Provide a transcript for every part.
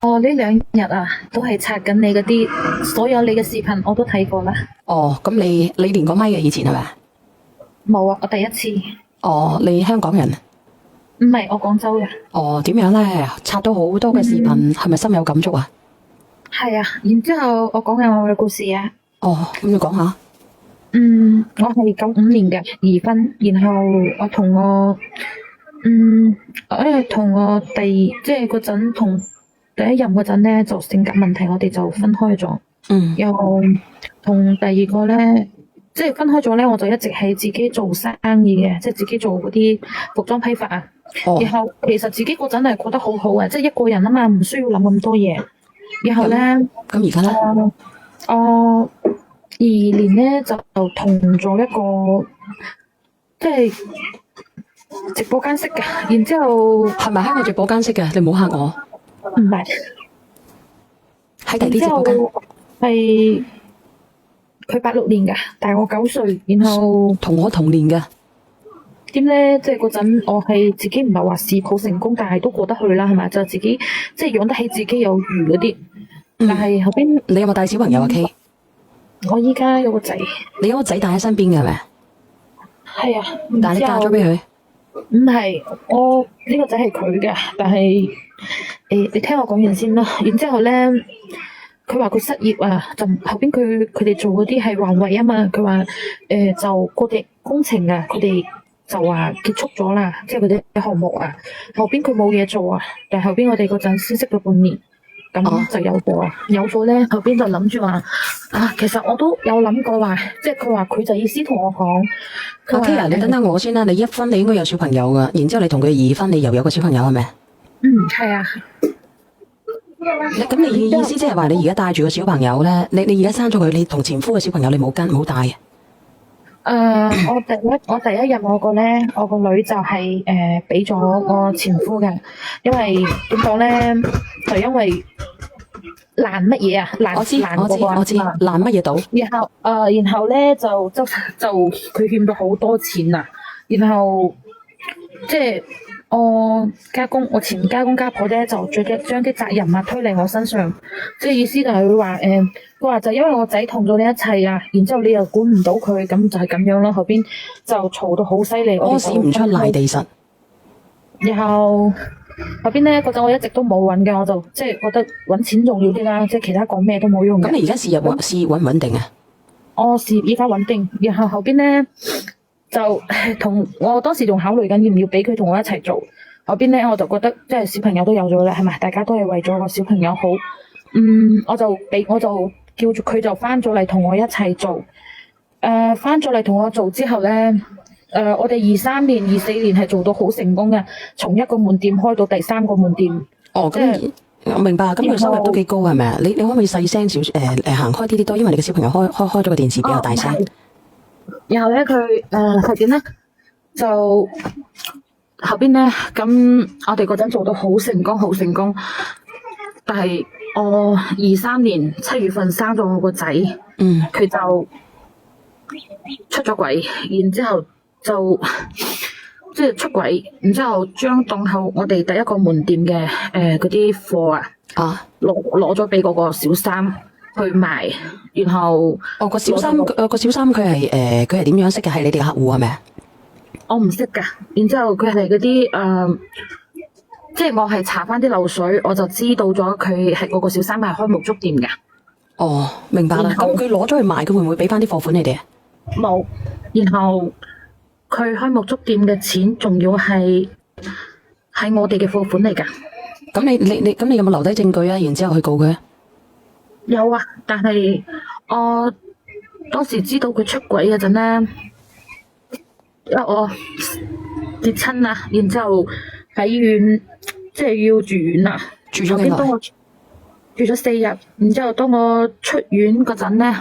哦，呢2日啊，都係刷緊你嗰啲，所有你嘅視頻我都睇過啦。哦，咁你練過咪嘅以前係咪？冇啊，我第一次。哦，你香港人？唔係，我廣州嘅。哦，點樣咧？刷到好多嘅視頻，係咪深有感觸啊？係啊，然之後我講下我嘅故事啊。哦，咁你講下。我係95年嘅二婚，然後我同我同我即係嗰陣同第一任嗰陣咧，就性格問題，我哋就分開咗。又同第二個咧，即係分開咗咧，我就一直係自己做生意嘅，即係自己做嗰啲服裝批發啊。哦，然後其實自己嗰陣係過得好好嘅，即係一個人啊嘛，唔需要諗咁多嘢。然後咧，咁而家咧？我22年咧就同咗一個即係直播間識嘅，然之後係咪喺我直播間識嘅？你唔好嚇我。唔係，喺第啲直然之後播間。係佢86年嘅，大我9歲。然後同我同年嘅。點咧？即係嗰陣我係自己唔係話事業好成功，但係都過得去啦，係咪？就自己即係養得起自己有餘嗰啲。但係後邊你有冇帶小朋友啊？K，我依家有個仔。你有個仔帶喺身邊嘅係咪？係啊，但係你嫁咗俾佢？唔係，我呢個仔係佢嘅，但係你聽我講完先啦。然之後咧，佢話佢失業啊，就後邊佢哋做嗰啲係環衛啊嘛。佢話就嗰啲工程啊，佢哋就話結束咗啦，即係嗰啲項目啊。後邊佢冇嘢做啊，但係後邊我哋嗰陣先識咗半年，咁就有咗啊。有咗咧，後邊就諗住話啊，其實我都有諗過話，即係佢話佢就意思同我講。阿 K 啊，你等等我先啦。你一婚你應該有小朋友噶，然之後你同佢二婚，你又有個小朋友係咪？係啊。咁你嘅意思即係話你而家帶住個小朋友咧？你而家生咗佢，你同前夫嘅小朋友你冇帶嘅？我第一任我個女就係俾咗我前夫嘅，因為點講咧，就因為爛乜嘢啊，爛我知，爛乜嘢到？然後咧就佢欠咗好多錢啊，然後即係我前家公家婆咧就將啲責任啊推嚟我身上，即係意思就係佢話佢話就因為我仔同咗你一齊啊，然之後你又管唔到佢，咁就係咁樣咯。後邊就嘈到好犀利，屙屎唔出賴地實。然後邊咧嗰陣我一直都冇揾嘅，我就即係覺得揾錢重要啲啦，即係其他講咩都冇用嘅。咁你而家事業穩唔穩定啊？我事業依家穩定，然後後邊咧就同我當時仲考慮緊要唔要俾佢同我一齊做。後邊咧我就覺得即係小朋友都有咗啦，係咪？大家都係為咗個小朋友好。我就叫住佢就翻咗嚟同我一齊做。翻咗嚟同我做之後咧，我哋23年、24年係做到好成功嘅，從一個門店開到第3個門店。哦，咁我明白。咁佢收入都幾高係咪啊？你可唔可以細聲少行開啲多？因為你嘅小朋友開咗個電視比較大聲。然後咧佢係點咧？就後邊咧咁，我哋嗰陣做到好成功，好成功。但係我23年7月份生咗我個仔，佢就出咗軌，然之後就即係出軌，然之後將檔口我哋第一個門店嘅嗰啲貨攞咗俾嗰個小三去賣，然後個小三佢係點樣識嘅？係你哋嘅客戶係咪啊？我唔識噶，然之後佢係嗰啲即係我係查翻啲漏水，我就知道咗佢係嗰個小三係開沐足店嘅。哦，明白啦。咁佢攞咗去賣，佢會唔會俾翻啲貨款你哋啊？冇。然後佢開沐足店嘅錢，仲要係我哋嘅貨款嚟噶。咁你有冇留低證據啊？然之後去告佢啊？有啊，但係我當時知道佢出軌嗰陣咧，因為我跌親啦，然之後喺醫院即係要住院啦。住咗幾耐？住咗4日，然之後當我出院嗰陣咧，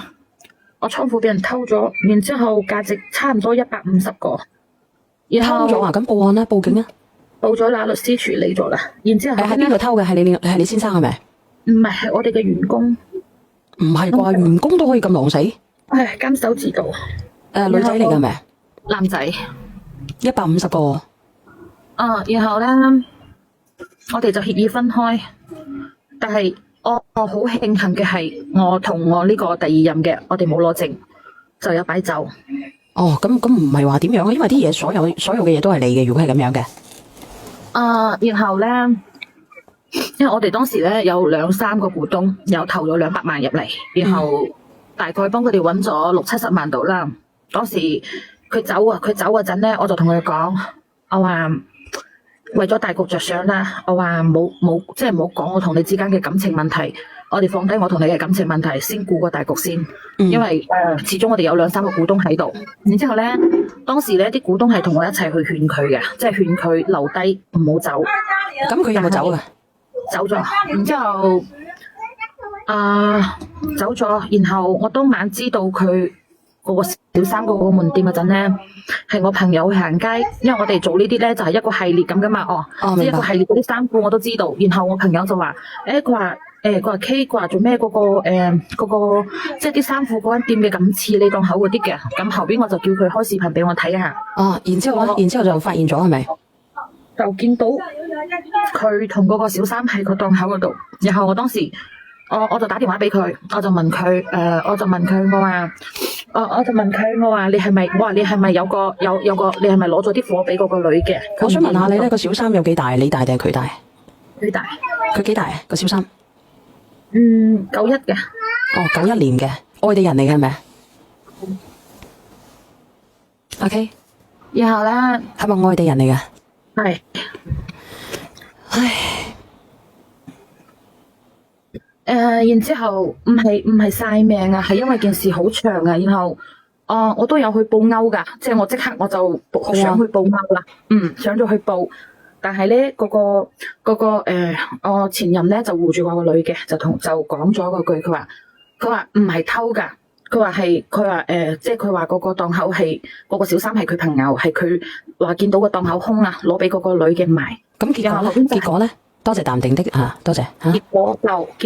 我倉庫俾人偷咗，然之後價值差唔多150個。偷咗啊？咁報案啦，報警啊？報咗啦，律師處理咗啦。然之後喺邊度偷嘅？係你先生係咪？唔係，係我哋嘅員工。唔係啩？員工都可以咁狼死？係監守自盜。女仔嚟㗎係咪？男仔。150個。然後咧，我哋就協議分開。但係我好慶幸嘅係，我同我呢個第二任嘅，我哋冇攞證，就有擺酒。哦，咁唔係話點樣啊？因為啲嘢所有嘅嘢都係你嘅，如果係咁樣嘅。然後咧，因為我哋當時咧有2、3個股東，有投咗200萬入嚟，然後大概幫佢哋揾咗60-70萬度啦。當時佢走嗰陣咧，我就同佢講，我話為咗大局着想啦，我話冇即係唔好講我同你之間嘅感情問題，我哋放低我同你嘅感情問題，先顧個大局先。因為始終我哋有2、3個股東喺度。然之後咧，當時咧啲股東係同我一齊去勸佢嘅，即係勸佢留低唔好走。咁佢有冇走㗎？走咗，然之後走咗，然後我當晚知道佢嗰個小三嗰個門店嗰陣咧，係我朋友去行街，因為我哋做呢啲咧就係一個系列咁噶嘛，即係一個系列嗰啲衫褲我都知道。然後我朋友就話，佢話 K， 佢話做咩嗰個即係啲衫褲嗰間店嘅咁似你檔口嗰啲嘅。咁後邊我就叫佢開視頻俾我睇下。然之後咧，然之後就發現咗係咪？就見到佢同嗰個小三喺個檔口嗰度，然後我當時我就打電話俾佢，我就問佢，我就問佢，我話你係咪，你係咪有個，你係咪攞咗啲貨俾嗰個女嘅？我想問下你咧，個小三有幾大？你大定係佢大？佢大。佢幾大啊？個小三91嘅。哦，91年嘅外地人嚟嘅係咪？OK。然後咧，係咪外地人嚟嘅？係。唉。然之後唔係晒命啊，係因為件事好長啊。然後我都有去報勾噶，即係我即刻我就想去報勾啦。上咗去報，但係咧嗰個我前任咧就護住我個女嘅，就講咗嗰句，佢話唔係偷噶，佢話即係佢話嗰個檔口係嗰個小三係佢朋友，係佢話見到個檔口空啊，攞俾嗰個女嘅賣。咁結果咧？多謝淡定的多謝結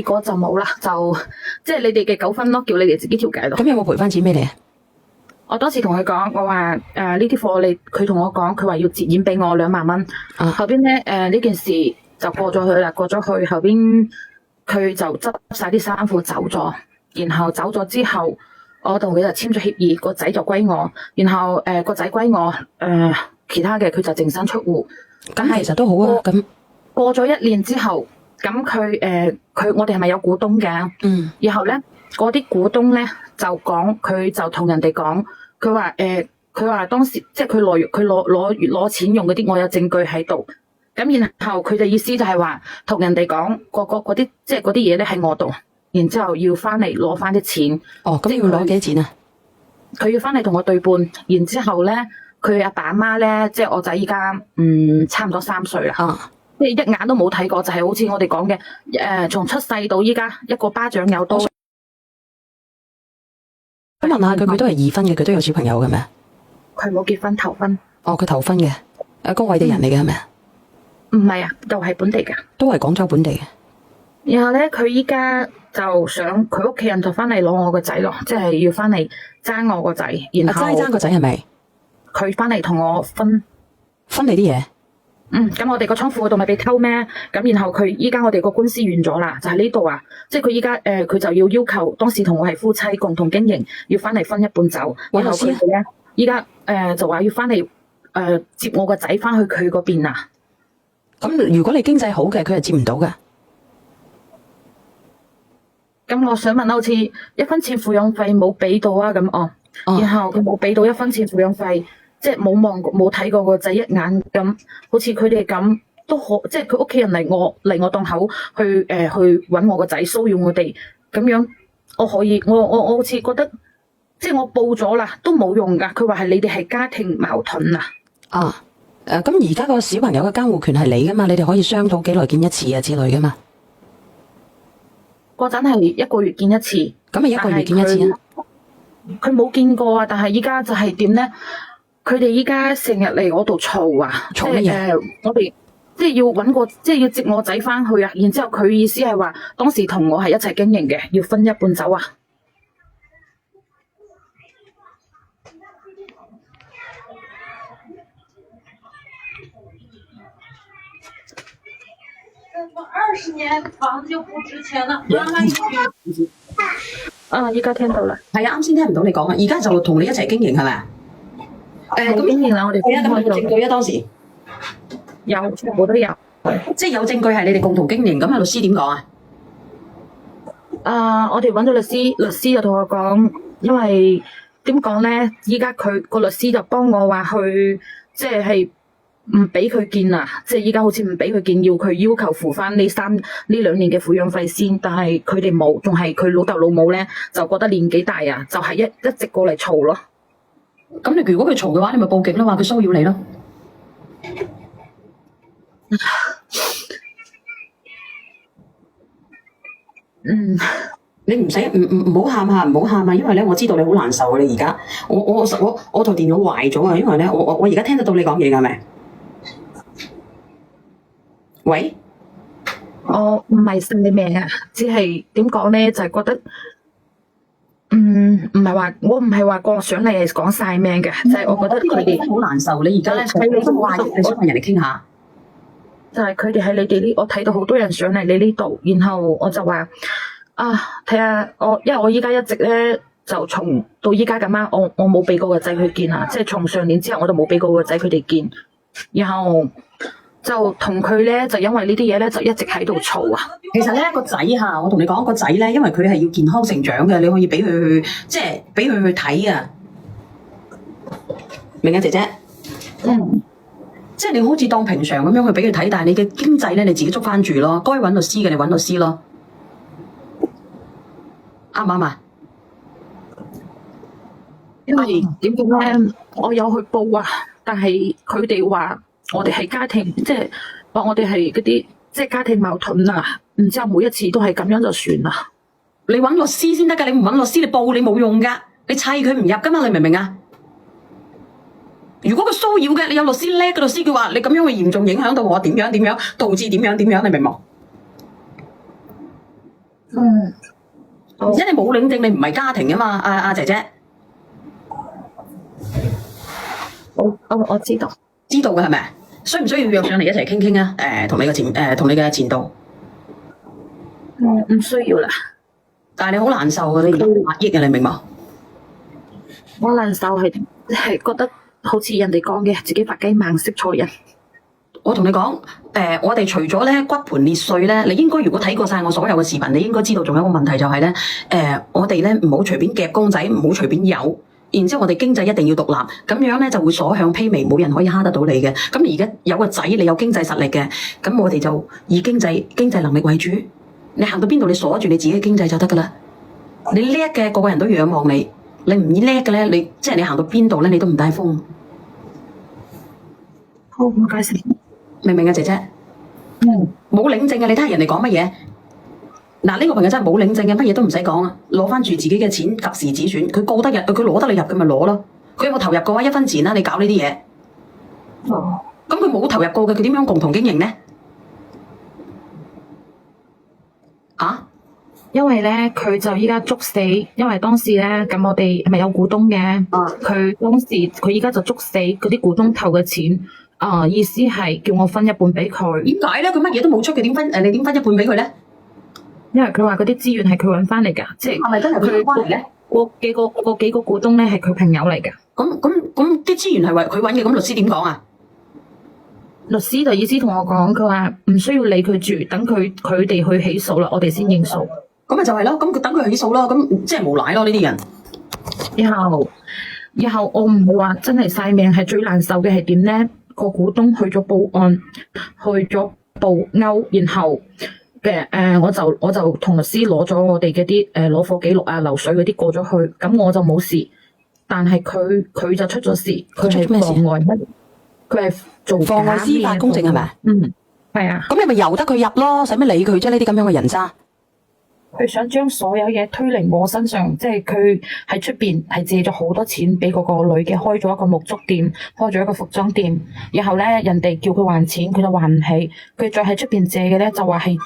果就冇啦，就即係你哋嘅糾紛咯，叫你哋自己調解咯。咁有冇賠翻錢俾你啊？我當時同佢講，我話呢啲貨佢同我講，佢話要折現俾我2萬蚊。後邊咧呢件事就過咗去啦，過咗去後邊佢就執晒啲衫褲走咗，然後走咗之後，我同佢就簽咗協議，個仔就歸我，然後個仔歸我，其他嘅佢就淨身出戶。咁其實都好啊，咁。過咗1年之後，咁我哋係咪有股東嘅？然後咧，嗰啲股東咧就講，佢就同人哋講，佢話當時即係佢攞錢用嗰啲，我有證據喺度。咁然後佢嘅意思就係話，同人哋講嗰啲即係嗰啲嘢咧喺我度，然之後要翻嚟攞翻啲錢。咁要攞幾多錢啊？佢要翻嚟同我對半，然之後咧，佢阿爸阿媽咧，即係我仔依家差唔多3歲啦。即係一眼都冇睇過，就係好似我哋講嘅，從出世到依家一個巴掌有多。我問下佢都係2婚嘅，佢都有小朋友嘅咩？佢冇結婚投婚。佢投婚嘅，個外地人嚟嘅係咪？唔係啊，又係本地㗎。都係廣州本地嘅。然後咧，佢依家就想佢屋企人就翻嚟攞我個仔咯，即係要翻嚟爭我個仔。然後爭個仔係咪？佢翻嚟同我分你啲嘢。咁我哋個倉庫嗰度咪被偷咩？咁然後佢依家我哋個官司完咗啦，就喺呢度啊！即係佢依家佢就要求當時同我係夫妻共同經營，要翻嚟分一半走。然後佢哋咧依家就話要翻嚟接我個仔翻去佢嗰邊啊！咁如果你經濟好嘅，佢係接唔到㗎。咁我想問好似1分錢撫養費冇俾到啊？咁然後佢冇俾到1分錢撫養費。即係冇睇過個仔一眼咁，好似佢哋咁都好，即係佢屋企人嚟我檔口去揾我個仔騷擾我哋咁樣，我可以我好似覺得即係我報咗啦都冇用㗎，佢話係你哋係家庭矛盾啊。咁而家個小朋友嘅監護權係你㗎嘛？你哋可以商討幾耐見一次啊之類㗎嘛？嗰陣係1個月見一次。咁咪1個月見一次啊？佢冇見過啊，但係依家就係點咧？佢哋依家成日嚟我度嘈啊！嘈乜嘢？我哋即係要揾個，即係要接我仔翻去啊！然之後佢意思係話，當時同我係一齊經營嘅，要分一半走啊！么20年房子就不值錢了？媽媽一句。依家聽到啦，係啊，啱先聽唔到你講啊，而家就同你一齊經營係咪啊？咁經驗啦，我哋係啊，咁分開咗有證據啊當時，有，全部都有。即係有證據係你哋共同經營，咁啊律師點講啊？我哋揾咗律師，律師就同我講，因為點講咧？依家佢個律師就幫我話去，即係唔俾佢見啊！即係依家好似唔俾佢見，要求付翻呢2年嘅撫養費先，但係佢哋冇，仲係佢老豆老母咧就覺得年紀大啊，就係一直過嚟嘈咯。咁你如果佢嘈嘅話，你咪報警咯，話佢騷擾你咯。你唔使唔好喊啊，唔好喊啊，因為咧我知道你好難受啊，你而家我台電腦壞咗啊，因為咧我而家聽得到你講嘢㗎係咪？喂，我唔係信你命啊，只係點講咧，就係覺得，我唔係話個上嚟係講晒命嘅，就係我覺得佢哋好難受。你而家咧你想揾人嚟傾下，就係佢哋喺你哋呢，我睇到好多人上嚟你呢度，然後我就話睇下因為我依家一直咧就從到依家咁啱，我冇俾過個仔去見啊，即係從上年之後我都冇俾過個仔佢哋見，然後就同佢咧就因為呢啲嘢咧就一直喺度嘈啊。其實咧個仔嚇，我同你講個仔咧，因為佢係要健康成長嘅，你可以俾佢去，即係俾佢去睇啊。明啊，姐姐。即係你好似當平常咁樣去俾佢睇，但係你嘅經濟咧你自己捉翻住咯。該揾律師嘅你揾律師咯。啱唔啱啊？因為點講咧，我有去報啊，但係佢哋話我哋係家庭，即係話我哋係嗰啲即係家庭矛盾啊，然之後每一次都係咁樣就算啦。你揾律師先得㗎，你唔揾律師你報你冇用㗎，你砌佢唔入㗎嘛，你明唔明啊？如果佢騷擾嘅，你有律師叻嘅律師，佢話你咁樣會嚴重影響到我點樣點樣，導致點樣點樣，你明冇？而且你冇領證，你唔係家庭啊嘛，阿姐姐。我知道，知道嘅係咪？需唔需要約上嚟一齊傾傾啊？同你嘅前度。唔需要啦。但係你好難受啊！你而家壓抑啊！你明冇？我難受係覺得好似人哋講嘅，自己發雞盲識錯人。我同你講，我哋除咗咧骨盆裂碎咧，你應該如果睇過晒我所有嘅視頻，你應該知道仲有一個問題就係咧，我哋咧唔好隨便夾公仔，唔好隨便有。然之後我哋經濟一定要獨立，咁樣咧就會所向披靡，冇人可以蝦得到你嘅。咁你而家有個仔，你有經濟實力嘅，咁我哋就以經濟能力為主。你行到邊度，你鎖住你自己嘅經濟就得噶啦。你叻嘅，個個人都仰望你；你唔叻嘅咧，即係你行到邊度咧，你都唔帶風。好，唔該晒。明唔明啊，姐姐？冇領證嘅，你睇下人哋講乜嘢。嗱，呢個朋友真係冇領證嘅，乜嘢都唔使講啊！攞翻住自己嘅錢，及時止損。佢告得入，佢攞得你入，佢咪攞咯。佢有冇投入過1分錢啦？你搞呢啲嘢，咁佢冇投入過嘅，佢點樣共同經營呢？因為咧，佢就依家捉死，因為當時咧，咁我哋係咪有股東嘅？佢當時佢依家就捉死嗰啲股東投嘅錢，意思係叫我分一半俾佢。點解咧？佢乜嘢都冇出，佢點分？你點分一半俾佢咧？因為佢話嗰啲資源係佢揾翻嚟㗎，即係係咪真係佢揾翻嚟嘅？嗰幾個股東咧係佢朋友嚟㗎。咁啲資源係為佢揾嘅，咁律師點講啊？律師就意思同我講，佢話唔需要理佢住，等佢哋去起訴啦，我哋先認數。咁咪就係咯，咁佢等佢起訴咯，咁即係無賴咯呢啲人。以後我唔會話真係晒命，係最難受嘅係點咧？個股東去咗報案，去咗報勾，然後我就同律師攞咗我哋嘅啲攞貨記錄啊、流水嗰啲過咗去，咁我就冇事。但係佢就出咗事，佢係妨礙乜？佢係做妨礙司法公正係咪？係啊。咁你咪由得佢入咯，使乜理佢啫？呢啲咁樣嘅人渣。佢想將所有嘢推嚟我身上，即係佢喺出邊係借咗好多錢俾嗰個女嘅，開咗一個沐足店，開咗一個服裝店。然後咧，人哋叫佢還錢，佢就還唔起。佢再喺出邊借嘅咧，就話係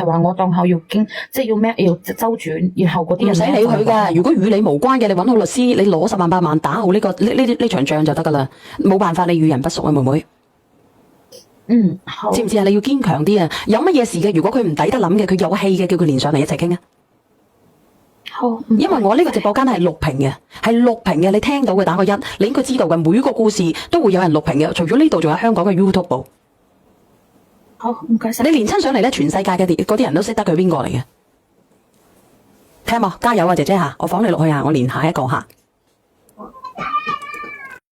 話我檔口要經，即係要咩要周轉。然後嗰啲人唔使理佢㗎。如果與你無關嘅，你揾好律師，你攞10萬8萬打好呢場仗就得㗎啦。冇辦法，你與人不淑啊，妹妹。好，知唔知啊？你要堅強啲啊！有乜嘢事嘅，如果佢唔抵得諗嘅，佢有氣嘅，叫佢連上嚟一齊傾啊！好，因為我呢個直播間係錄屏嘅，係錄屏嘅，你聽到嘅打個一，你應該知道嘅，每個故事都會有人錄屏嘅。除咗呢度，仲有香港嘅 YouTube 部。好，唔該晒。你連親上嚟咧，全世界嘅嗰啲人都識得佢邊個嚟嘅。聽冇？加油啊，姐姐吓，我放你落去啊，我連下一個吓。